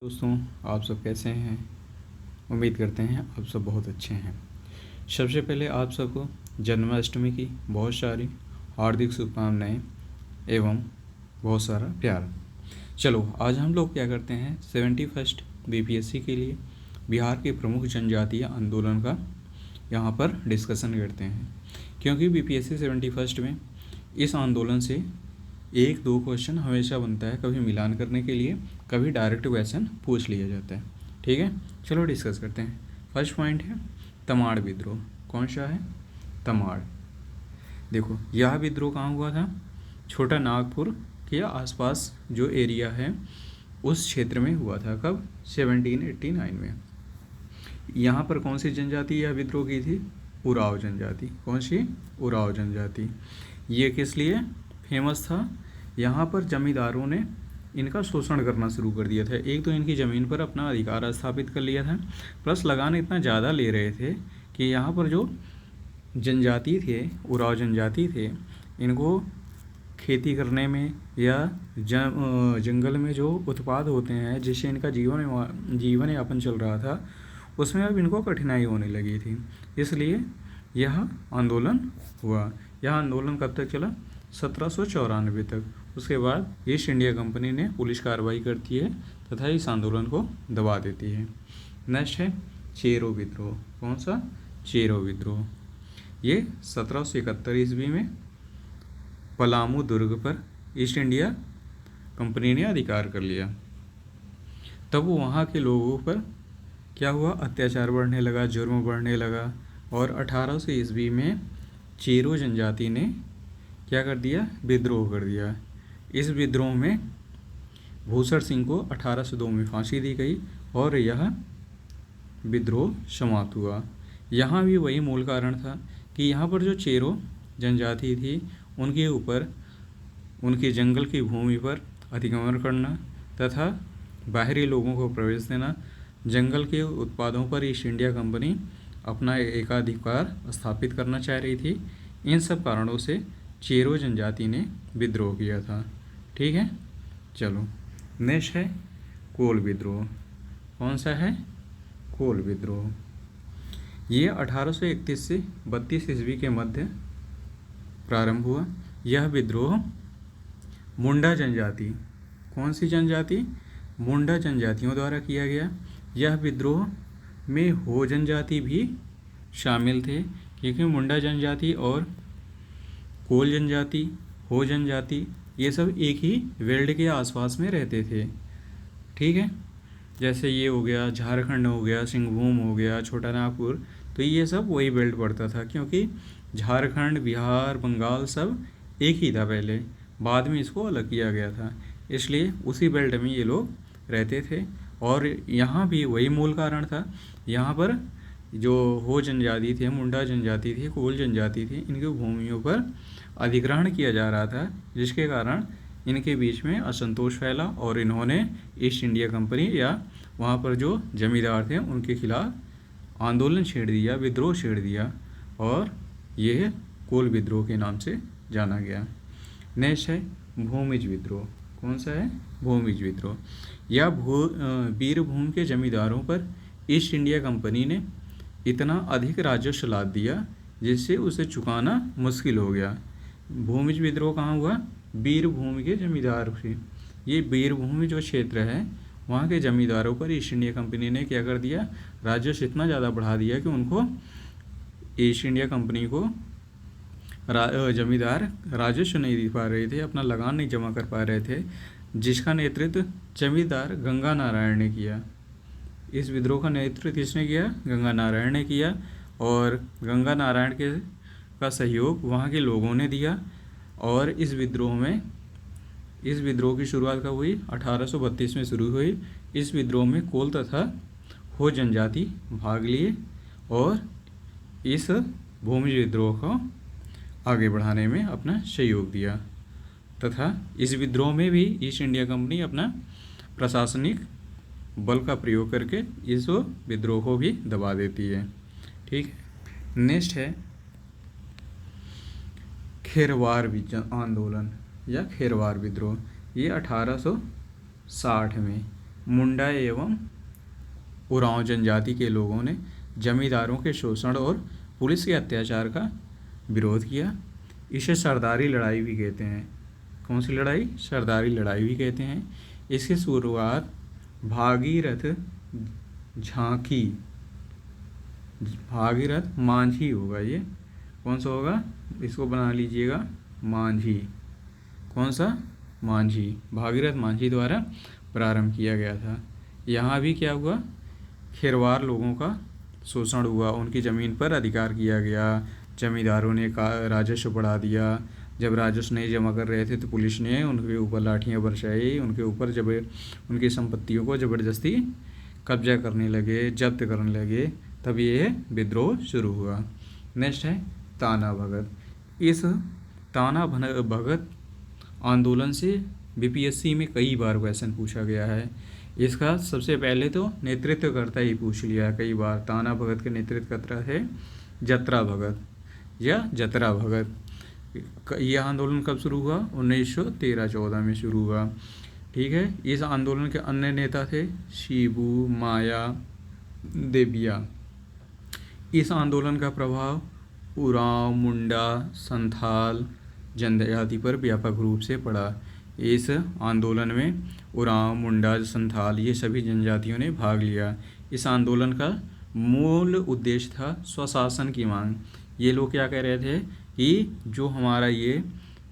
दोस्तों, आप सब कैसे हैं? उम्मीद करते हैं आप सब बहुत अच्छे हैं। सबसे पहले आप सबको जन्माष्टमी की बहुत सारी हार्दिक शुभकामनाएं एवं बहुत सारा प्यार। चलो, आज हम लोग क्या करते हैं, 71 बीपीएससी के लिए बिहार के प्रमुख जनजातीय आंदोलन का यहाँ पर डिस्कशन करते हैं, क्योंकि बीपीएससी 71 में इस आंदोलन से 1-2 क्वेश्चन हमेशा बनता है, कभी मिलान करने के लिए, कभी डायरेक्ट क्वेश्चन पूछ लिया जाता है। ठीक है, चलो डिस्कस करते हैं। फर्स्ट पॉइंट है तमाड़ विद्रोह। कौन सा है? तमाड़। देखो, यह विद्रोह कहाँ हुआ था? छोटा नागपुर के आसपास जो एरिया है उस क्षेत्र में हुआ था। कब? 1789 में। यहाँ पर कौन सी जनजाति यह विद्रोह की थी? उराव जनजाति। कौन सी? उराव जनजाति। ये किस लिए फेमस था? यहाँ पर जमींदारों ने इनका शोषण करना शुरू कर दिया था। एक तो इनकी ज़मीन पर अपना अधिकार स्थापित कर लिया था, प्लस लगान इतना ज़्यादा ले रहे थे कि यहाँ पर जो जनजाति थे, उराव जनजाति थे, इनको खेती करने में या जंगल में जो उत्पाद होते हैं जिससे इनका जीवन यापन चल रहा था, उसमें अब इनको कठिनाई होने लगी थी। इसलिए यह आंदोलन हुआ। यह आंदोलन कब तक चला? 1794 तक। उसके बाद ईस्ट इंडिया कंपनी ने पुलिस कार्रवाई करती है तथा इस आंदोलन को दबा देती है। नेक्स्ट है चेरो विद्रोह। कौन सा? चेरो विद्रोह। ये 1771 ईस्वी में पलामू दुर्ग पर ईस्ट इंडिया कंपनी ने अधिकार कर लिया। तब वहाँ के लोगों पर क्या हुआ? अत्याचार बढ़ने लगा, जुर्म बढ़ने लगा, और 1800 ईस्वी में चेरो जनजाति ने क्या कर दिया? विद्रोह कर दिया। इस विद्रोह में भूसर सिंह को 1802 में फांसी दी गई और यह विद्रोह समाप्त हुआ। यहाँ भी वही मूल कारण था कि यहाँ पर जो चेरो जनजाति थी उनके ऊपर, उनके जंगल की भूमि पर अतिक्रमण करना तथा बाहरी लोगों को प्रवेश देना, जंगल के उत्पादों पर ईस्ट इंडिया कंपनी अपना एकाधिकार स्थापित करना चाह रही थी। इन सब कारणों से चेरो जनजाति ने विद्रोह किया था। ठीक है, चलो नेक्स्ट है कोल विद्रोह। कौन सा है? कोल विद्रोह। ये 1831 से 32 ईस्वी के मध्य प्रारंभ हुआ। यह विद्रोह मुंडा जनजाति, कौन सी जनजाति? मुंडा जनजातियों द्वारा किया गया। यह विद्रोह में हो जनजाति भी शामिल थे, क्योंकि मुंडा जनजाति और कोल जनजाति, हो जनजाति, ये सब एक ही बेल्ट के आसपास में रहते थे। ठीक है, जैसे ये हो गया झारखंड, हो गया सिंहभूम, हो गया छोटा नागपुर, तो ये सब वही बेल्ट पड़ता था, क्योंकि झारखंड, बिहार, बंगाल सब एक ही था पहले, बाद में इसको अलग किया गया था। इसलिए उसी बेल्ट में ये लोग रहते थे। और यहाँ भी वही मूल कारण था। यहाँ पर जो हो जनजाति थे, मुंडा जनजाति थी, कोल जनजाति थी, इनकी भूमियों पर अधिग्रहण किया जा रहा था, जिसके कारण इनके बीच में असंतोष फैला और इन्होंने ईस्ट इंडिया कंपनी या वहाँ पर जो जमींदार थे उनके खिलाफ आंदोलन छेड़ दिया, विद्रोह छेड़ दिया, और यह कोल विद्रोह के नाम से जाना गया। नेक्स्ट है भूमिज विद्रोह। कौन सा है? भूमिज विद्रोह। यह वीरभूमि के जमींदारों पर ईस्ट इंडिया कंपनी ने इतना अधिक राजस्व लाद दिया जिससे उसे चुकाना मुश्किल हो गया। भूमिज विद्रोह कहाँ हुआ? वीरभूमि के जमींदार थे। ये वीरभूमि जो क्षेत्र है वहाँ के जमींदारों पर ईस्ट इंडिया कंपनी ने क्या कर दिया? राजस्व इतना ज़्यादा बढ़ा दिया कि उनको, ईस्ट इंडिया कंपनी को जमींदार राजस्व नहीं दे पा रहे थे, अपना लगान नहीं जमा कर पा रहे थे, जिसका नेतृत्व जमींदार गंगा नारायण ने किया। इस विद्रोह का नेतृत्व किसने किया? गंगा नारायण ने किया। और गंगा नारायण का सहयोग वहाँ के लोगों ने दिया। और इस विद्रोह की शुरुआत कब हुई? 1832 में शुरू हुई। इस विद्रोह में कोल तथा हो जनजाति भाग लिए और इस भूमि विद्रोह को आगे बढ़ाने में अपना सहयोग दिया, तथा इस विद्रोह में भी ईस्ट इंडिया कंपनी अपना प्रशासनिक बल का प्रयोग करके इस विद्रोह को भी दबा देती है। ठीक है, नेक्स्ट है खेरवार आंदोलन या खेरवार विद्रोह। ये 1860 में मुंडा एवं उरांव जनजाति के लोगों ने जमींदारों के शोषण और पुलिस के अत्याचार का विरोध किया। इसे सरदारी लड़ाई भी कहते हैं। कौन सी लड़ाई? सरदारी लड़ाई भी कहते हैं। इसकी शुरुआत भागीरथ झांकी, भागीरथ मांझी होगा। ये कौन सा होगा? इसको बना लीजिएगा मांझी। कौन सा? मांझी। भागीरथ मांझी द्वारा प्रारंभ किया गया था। यहाँ भी क्या हुआ? खेरवार लोगों का शोषण हुआ, उनकी ज़मीन पर अधिकार किया गया। जमींदारों ने राजस्व बढ़ा दिया। जब राजस्व नहीं जमा कर रहे थे तो पुलिस ने उनके ऊपर लाठियाँ बरसाई, उनके ऊपर जब उनकी संपत्तियों को ज़बरदस्ती कब्जा करने लगे, जब्त करने लगे, तब ये विद्रोह शुरू हुआ। नेक्स्ट है ताना भगत। इस ताना भगत आंदोलन से बीपीएससी में कई बार क्वेश्चन पूछा गया है। इसका सबसे पहले तो नेतृत्वकर्ता ही पूछ लिया कई बार। ताना भगत के नेतृत्वकर्ता थे जतरा भगत या जतरा भगत। यह आंदोलन कब शुरू हुआ? 1913-14 में शुरू हुआ। ठीक है। इस आंदोलन के अन्य नेता थे शिबू, माया, देबिया। इस आंदोलन का प्रभाव उरांव, मुंडा, संथाल जनजाति पर व्यापक रूप से पड़ा। इस आंदोलन में उरांव, मुंडा, संथाल ये सभी जनजातियों ने भाग लिया। इस आंदोलन का मूल उद्देश्य था स्वशासन की मांग। ये लोग क्या कह रहे थे कि जो हमारा ये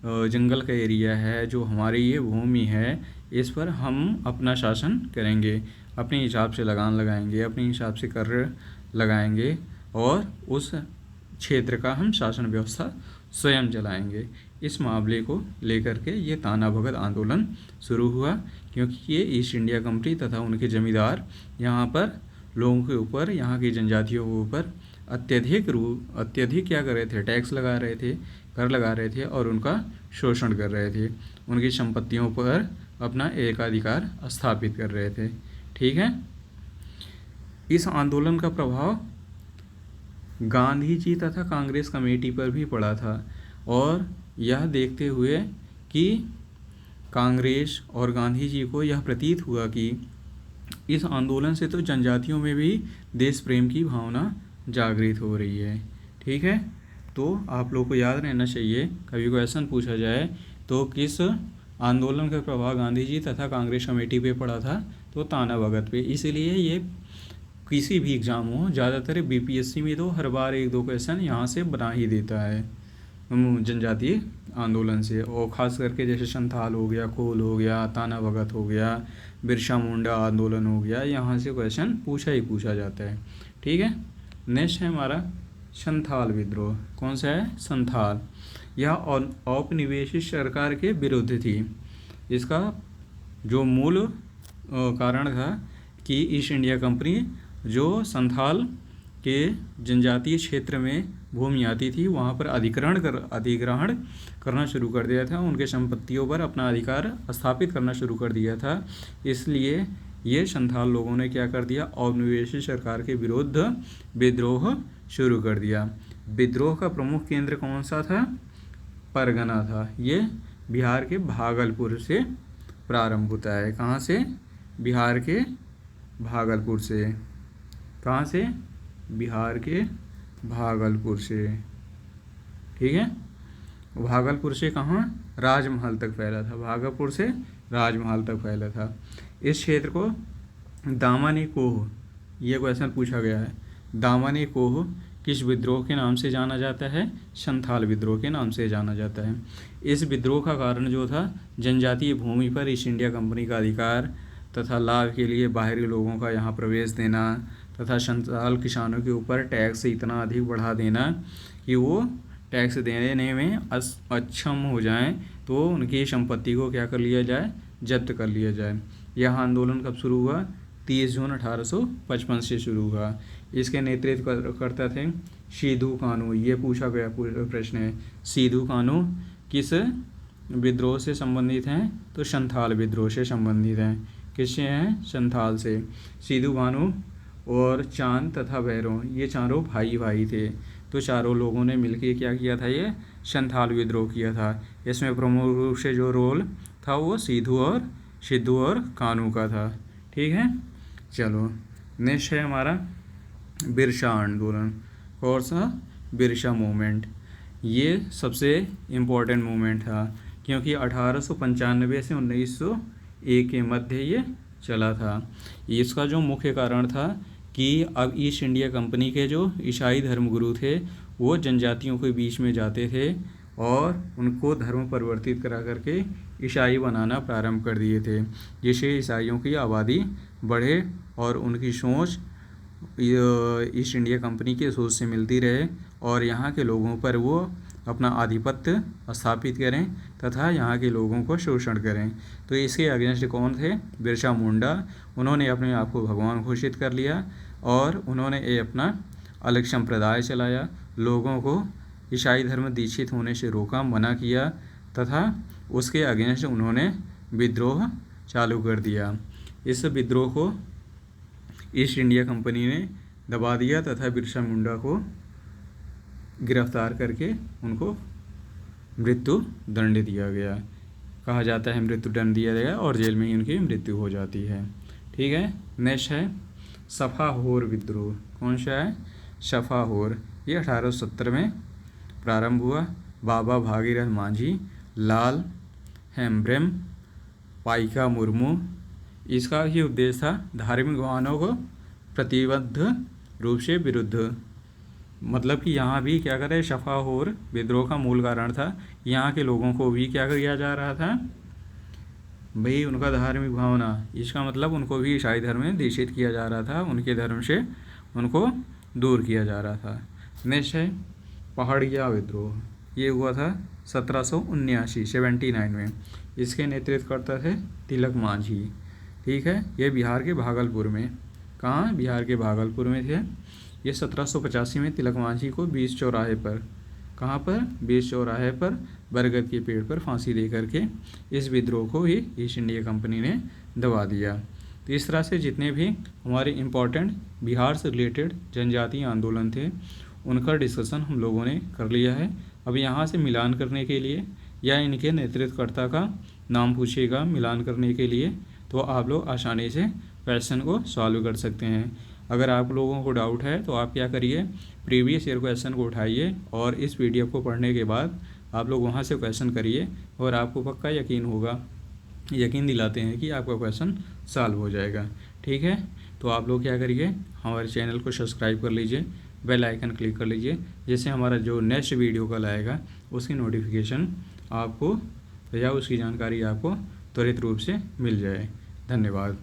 जंगल का एरिया है, जो हमारी ये भूमि है, इस पर हम अपना शासन करेंगे, अपने हिसाब से लगान लगाएंगे, अपने हिसाब से कर लगाएंगे और उस क्षेत्र का हम शासन व्यवस्था स्वयं चलाएंगे। इस मामले को लेकर के ये ताना भगत आंदोलन शुरू हुआ, क्योंकि ये ईस्ट इंडिया कंपनी तथा उनके जमींदार यहाँ पर लोगों के ऊपर, यहाँ की जनजातियों के ऊपर अत्यधिक क्या कर रहे थे? टैक्स लगा रहे थे, कर लगा रहे थे और उनका शोषण कर रहे थे। उनकी संपत्तियों पर अपना एकाधिकार स्थापित कर रहे थे। ठीक है। इस आंदोलन का प्रभाव गांधी जी तथा कांग्रेस कमेटी पर भी पड़ा था और यह देखते हुए कि कांग्रेस और गांधी जी को यह प्रतीत हुआ कि इस आंदोलन से तो जनजातियों में भी देश प्रेम की भावना जागृत हो रही है। ठीक है। तो आप लोग को याद रहना चाहिए, कभी क्वेश्चन पूछा जाए तो किस आंदोलन का प्रभाव गांधी जी तथा कांग्रेस कमेटी पे पड़ा था, तो ताना भगत पे। इसीलिए ये किसी भी एग्ज़ाम हो, ज़्यादातर बीपीएससी में तो हर बार 1-2 क्वेश्चन यहाँ से बना ही देता है जनजातीय आंदोलन से। और ख़ास करके जैसे संथाल हो गया, कोल हो गया, ताना भगत हो गया, बिरसा मुंडा आंदोलन हो गया, यहाँ से क्वेश्चन पूछा जाता है। ठीक है। नेक्स्ट है हमारा संथाल विद्रोह। कौन सा है? संथाल। यह औपनिवेशिक सरकार के विरुद्ध थी। इसका जो मूल कारण था कि ईस्ट इंडिया कंपनी जो संथाल के जनजातीय क्षेत्र में भूमि आती थी, वहाँ पर अधिग्रहण करना शुरू कर दिया था, उनके संपत्तियों पर अपना अधिकार स्थापित करना शुरू कर दिया था। इसलिए ये संथाल लोगों ने क्या कर दिया? औपनिवेशिक सरकार के विरुद्ध विद्रोह शुरू कर दिया। विद्रोह का प्रमुख केंद्र कौन सा था? परगना था। ये बिहार के भागलपुर से प्रारंभ होता है। कहाँ से? बिहार के भागलपुर से। कहाँ से? बिहार के भागलपुर से। ठीक है। भागलपुर से कहाँ? राजमहल तक फैला था। भागलपुर से राजमहल तक फैला था। इस क्षेत्र को दामनी कोह, ये क्वेश्चन पूछा गया है, दामनी कोह किस विद्रोह के नाम से जाना जाता है? संथाल विद्रोह के नाम से जाना जाता है। इस विद्रोह का कारण जो था, जनजातीय भूमि पर ईस्ट इंडिया कंपनी का अधिकार तथा लाभ के लिए बाहरी लोगों का यहाँ प्रवेश देना तथा संथाल किसानों के ऊपर टैक्स इतना अधिक बढ़ा देना कि वो टैक्स देने में अक्षम हो जाएं, तो उनकी संपत्ति को क्या कर लिया जाए? जब्त कर लिया जाए। यह आंदोलन कब शुरू हुआ? 30 जून 1855 से शुरू हुआ। इसके नेतृत्व करता थे सिद्धू कानू। ये पूछा गया प्रश्न है। सिद्धू कानू किस विद्रोह से संबंधित हैं? तो संथाल विद्रोह से संबंधित हैं। किससे हैं? संथाल से। सिद्धू कानू और चांद तथा भैरव, ये चारों भाई थे। तो चारों लोगों ने मिलकर क्या किया था? ये संथाल विद्रोह किया था। इसमें प्रमुख रूप से जो रोल था वो सिद्धू और कानू का था। ठीक। ठीक है। चलो नेक्स्ट है हमारा बिरसा आंदोलन। कौन सा? बिरसा मूवमेंट। ये सबसे इम्पोर्टेंट मूवमेंट था क्योंकि 1895 से 1901 के मध्य ये चला था। इसका जो मुख्य कारण था कि अब ईस्ट इंडिया कंपनी के जो ईसाई धर्मगुरु थे वो जनजातियों के बीच में जाते थे और उनको धर्म परिवर्तित करा करके ईसाई बनाना प्रारंभ कर दिए थे, जिससे ईसाइयों की आबादी बढ़े और उनकी सोच ईस्ट इंडिया कंपनी की सोच से मिलती रहे और यहाँ के लोगों पर वो अपना आधिपत्य स्थापित करें तथा यहाँ के लोगों को शोषण करें। तो इसके अगेंस्ट कौन थे? बिरसा मुंडा। उन्होंने अपने आप को भगवान घोषित कर लिया और उन्होंने ये अपना अलग संप्रदाय चलाया, लोगों को ईसाई धर्म दीक्षित होने से रोका, मना किया तथा उसके अगेंस्ट उन्होंने विद्रोह चालू कर दिया। इस विद्रोह को ईस्ट इंडिया कंपनी ने दबा दिया तथा बिरसा मुंडा को गिरफ्तार करके उनको मृत्यु दंड दिया गया। कहा जाता है मृत्यु दंड दिया गया और जेल में ही उनकी मृत्यु हो जाती है। ठीक है। नेक्स्ट है सफाहोर विद्रोह। कौन सा है? सफाहोर। ये 1870 में प्रारंभ हुआ। बाबा भागीरथ मांझी, लाल हेम्ब्रेम, पाइका मुर्मू। इसका ही उद्देश्य था धार्मिक भावनाओं को प्रतिबद्ध रूप से विरुद्ध, मतलब कि यहाँ भी क्या करे, सफाहोर विद्रोह का मूल कारण था यहाँ के लोगों को भी क्या किया जा रहा था भाई, उनका धार्मिक भावना, इसका मतलब उनको भी ईसाई धर्म में दीक्षित किया जा रहा था, उनके धर्म से उनको दूर किया जा रहा था। नेक्स्ट है पहाड़िया विद्रोह। ये हुआ था 1779 में। इसके नेतृत्व करता थे तिलक मांझी। ठीक है। ये बिहार के भागलपुर में, कहाँ? बिहार के भागलपुर में थे। ये 1785 में तिलक मांझी को 20 चौराहे पर, कहाँ पर? 20 चौराहे पर बरगद के पेड़ पर फांसी दे करके इस विद्रोह को ही ईस्ट इंडिया कंपनी ने दबा दिया। तो इस तरह से जितने भी हमारे इम्पोर्टेंट बिहार से रिलेटेड जनजातीय आंदोलन थे उनका डिस्कशन हम लोगों ने कर लिया है। अब यहाँ से मिलान करने के लिए या इनके नेतृत्वकर्ता का नाम पूछेगा मिलान करने के लिए, तो आप लोग आसानी से क्वेश्चन को सॉल्व कर सकते हैं। अगर आप लोगों को डाउट है तो आप क्या करिए, प्रीवियस ईयर क्वेश्चन को उठाइए और इस पीडीएफ को पढ़ने के बाद आप लोग वहाँ से क्वेश्चन करिए और आपको पक्का यकीन होगा, यकीन दिलाते हैं कि आपका क्वेश्चन सॉल्व हो जाएगा। ठीक है। तो आप लोग क्या करिए, हमारे चैनल को सब्सक्राइब कर लीजिए, बेल आइकन क्लिक कर लीजिए, जिससे हमारा जो नेक्स्ट वीडियो कल आएगा उसकी नोटिफिकेशन आपको या उसकी जानकारी आपको त्वरित रूप से मिल जाए। धन्यवाद।